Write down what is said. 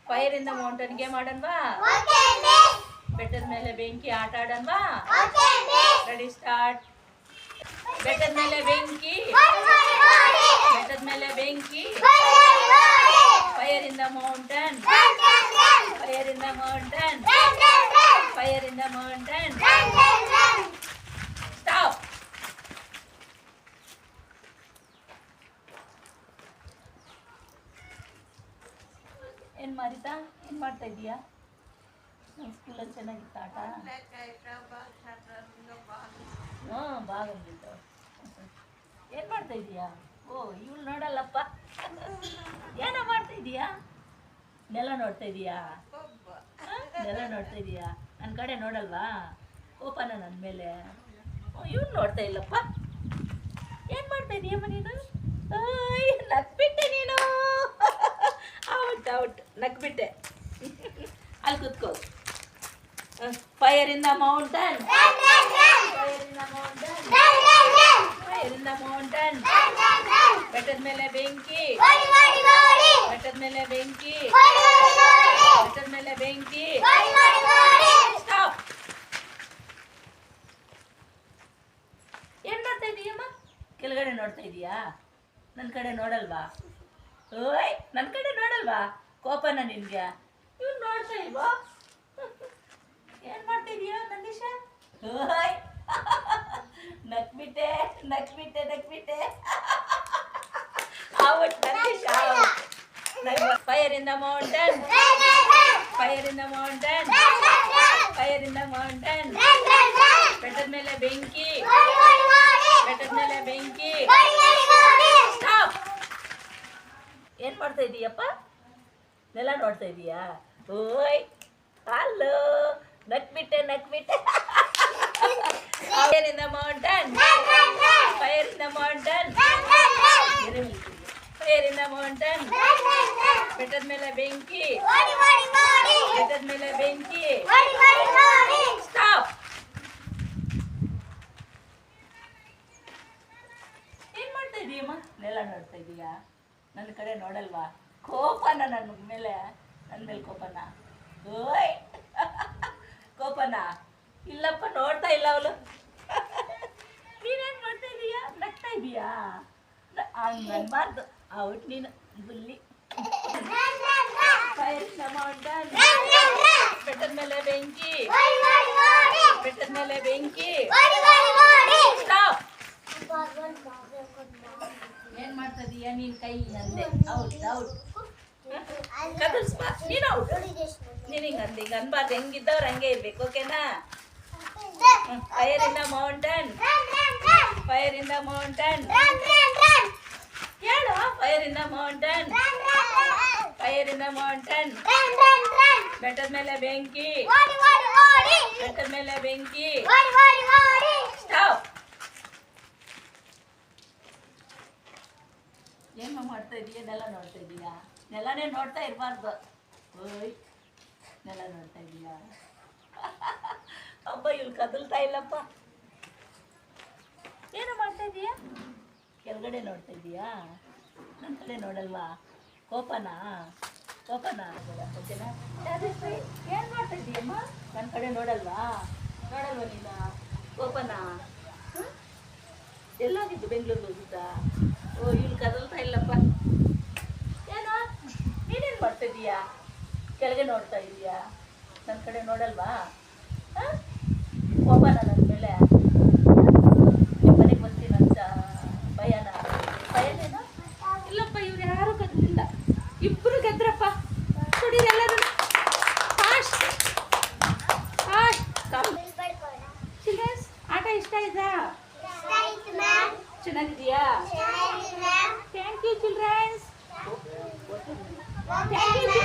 Fire in the mountain game ಆಡನ್ವಾ? ಬೆಟ್ಟದ ಮೇಲೆ ಬೆಂಕಿ ಆಟ ಆಡನ್ವಾ? Ready start. ಬೆಟ್ಟದ ಮೇಲೆ ಬೆಂಕಿ, ಬೆಟ್ಟದ ಮೇಲೆ ಬೆಂಕಿ, fire in the mountain, fire in the mountain, fire in the mountain. Stop. ಏನು ಮಾರಿತಾ? ಏನು ಮಾಡ್ತಾ ಇದೀಯಾ? ನಮ್ಮ ಸ್ಕೂಲಲ್ಲಿ ಚೆನ್ನಾಗಿತ್ತು ಆಟ. ಹಾಂ, ಬಾಗಂದಿತ್ತು. ಏನು ಮಾಡ್ತಾ ಇದೀಯಾ? ಓ, ಇವಳು ನೋಡಲ್ಲಪ್ಪ. ಏನೋ ಮಾಡ್ತಾ ಇದೀಯಾ? ನೆಲ ನೋಡ್ತಾ ಇದೀಯಾ? ನೆಲ ನೋಡ್ತಾ ಇದೀಯಾ? ನನ್ನ ಕಡೆ ನೋಡಲ್ವಾ? ಕೋಪನ ನನ್ನ ಮೇಲೆ? ಇವಳು ನೋಡ್ತಾ ಇಲ್ಲಪ್ಪ. ಏನು ಮಾಡ್ತಾ ಇದೀಯಮ್ಮ ನೀನು? ಓಯ್, ನಕ್ಬಿಟ್ಟೆ ನೀನು. ಔಟ್ ಔಟ್, ನಕ್ಬಿಟ್ಟೆ. ಅಲ್ಲಿ ಕೂತ್ಕೋ. Fire in the mountain, fire in the mountain, fire in the mountain. ಬೆಟ್ಟದ ಮೇಲೆ ಬೆಂಕಿ, ಬೆಟ್ಟದ ಮೇಲೆ ಬೆಂಕಿ, ಬೆಟ್ಟದ ಮೇಲೆ ಬೆಂಕಿ. ಸ್ಟಾಪ್. ಏನ್ ಮಾಡ್ತಾ ಇದೀಯಮ್ಮ? ಕೆಳಗಡೆ ನೋಡ್ತಾ ಇದೀಯಾ? ನನ್ನ ಕಡೆ ನೋಡಲ್ವಾ? ಓಯ್, ನನ್ನ ಕಡೆ ನೋಡಲ್ವಾ? ಕೋಪನ ನಿನ್ಗೆ? ಇವ್ನು ನೋಡ್ತಾ ಇಲ್ವಾ? ಏನ್ ಮಾಡ್ತಾ ಇದೀಯಾ ನಂದೀಶ? ಓಯ್, ನಕ್ಬಿಟ್ಟೆ, ನಕ್ಬಿಟ್ಟೆ, ನಕ್ಬಿಟ್ಟೆ. Out Nandisha, out. Fire in the mountain, fire in the mountain, fire in the mountain. ಬೆಟ್ಟದ ಮೇಲೆ ಬೆಂಕಿ, ಬೆಟ್ಟದ ಮೇಲೆ ಬೆಂಕಿ. ಸ್ಟಾಪ್. ಏನ್ ಮಾಡ್ತಾ ಇದೀಯಪ್ಪ? ನೆಲ ನೋಡ್ತಾ ಇದೀಯಾ? ಓಯ್, ಹಲೋ, ನಕ್ಬಿಟ್ಟೆ, ನಕ್ಬಿಟ್ಟೆ. Fire in the mountain, fire in the mountain, fire in the mountain. ಬೆಟ್ಟದ ಮೇಲೆ ಬೆಂಕಿ, ಬೆಟ್ಟದ ಮೇಲೆ ಬೆಂಕಿ. ಸ್ಟಾಪ್. ಏನ್ ಮಾಡ್ತಾ ಇದೀಯಮ್ಮ? ನೆಲ ನೋಡ್ತಾ ಇದೀಯಾ? ನನ್ನ ಕಡೆ ನೋಡಲ್ವಾ? ಕೋಪನ ನನ್ನ ಮೇಲೆ, ನನ್ನ ಮೇಲೆ ಕೋಪನ? ಓಯ್, ಕೋಪನ? ಇಲ್ಲಪ್ಪ, ನೋಡ್ತಾ ಇಲ್ಲ ಅವಳು. ನೀನೇನ್ ಮಾಡ್ತಾ ಇದೀಯಾ? ನಗ್ತಾ ಇದೀಯಾ? ಹಂಗೆ ಅನ್ಬಾರ್ದು. ಔಟ್ ನೀನು, ಬುಲ್ಲಿ. ಫೈರ್ ಇನ್ ದ ಮೌಂಟೇನ್, ಬೆಟ್ಟದ ಮೇಲೆ ಬೆಂಕಿ, ಬೆಟ್ಟದ ಮೇಲೆ ಬೆಂಕಿ. ಸ್ಟಾಪ್. ಏನ್ ಮಾಡ್ತಾ ಇದೀಯಾ ನೀನ್? ಕೈ ಅಂದೆ. Out out. ಕದಲ್ಸ್ಬಾ, ನೀನು ಔಟ್. ನೀನು ಹಿಂಗೆ ಅಂದೆ, ಹಿಂಗೆ ಅನ್ಬಾರ್ದು. ಹೆಂಗಿದ್ದವ್ರು ಹಂಗೆ ಇರ್ಬೇಕು, ಓಕೆನಾ? Fire in the mountain, fire in the mountain. ಹೇಳು, fire in the mountain, fire in the mountain. ಬೆಟ್ಟದ ಮೇಲೆ ಬೆಂಕಿ, ಬೆಟ್ಟದ ಮೇಲೆ ಬೆಂಕಿ. ಸ್ಟಾಪ್. ಏನು ಮಾಡ್ತಾ ಇದೀಯ? ನೆಲ ನೋಡ್ತಾ ಇದೀಯಾ? ನೆಲನೇ ನೋಡ್ತಾ ಇರಬಾರ್ದು. ಓಯ್, ನೆಲ ನೋಡ್ತಾ ಇದೀಯಾ? ಅಬ್ಬ, ಇವ್ಳು ಕದಲ್ತಾ ಇಲ್ಲಪ್ಪ. ಏನು ಮಾಡ್ತಾ ಇದೀಯಾ? ಕೆಳಗಡೆ ನೋಡ್ತಾ ಇದೀಯಾ? ನನ್ನ ಕಡೆ ನೋಡಲ್ವಾ? ಕೋಪನಾ? ಕೋಪನಾ? ಓಕೆನಾ? ಏನು ಮಾಡ್ತಾ ಇದೀಯಮ್ಮ? ನನ್ನ ಕಡೆ ನೋಡಲ್ವಾ? ನೋಡಲ್ವಾ ನೀನು? ಕೋಪನಾ? ಎಲ್ಲೋಗಿದ್ದು? ಬೆಂಗಳೂರಿಗೆ ಹೋಗಿದ್ದಾ? ಓ, ಇಲ್ಲಿ ಕದಲ್ತಾ ಇಲ್ಲಪ್ಪ. ಏನೋ ನೀನೇನು ಮಾಡ್ತಾ ಇದೀಯಾ? ಕೆಳಗೆ ನೋಡ್ತಾ ಇದೀಯಾ? ನನ್ನ ಕಡೆ ನೋಡಲ್ವಾ? ಕೋಪನ ನನ್ನ ಮೇಲೆ? ನಿಮ್ಮ ಮನೆಗೆ ಬರ್ತೀನಿ ಅಂತ ಭಯನಾ? ಭಯನೇನೋ? ಇಲ್ಲಪ್ಪ, ಇವ್ರು ಯಾರು ಕದಲಿಲ್ಲ. ಇಬ್ಬರು ಗೆದ್ರಪ್ಪ. ಕುಡೀರೆಲ್ಲರೂ. Fast fast. ಚಿಲ್ಡ್ರನ್ಸ್, ಆಟ ಇಷ್ಟ ಆಯ್ತಾ? ಚೆನ್ನಾಗಿದೆಯಾ? Thank you childrens. Thank you.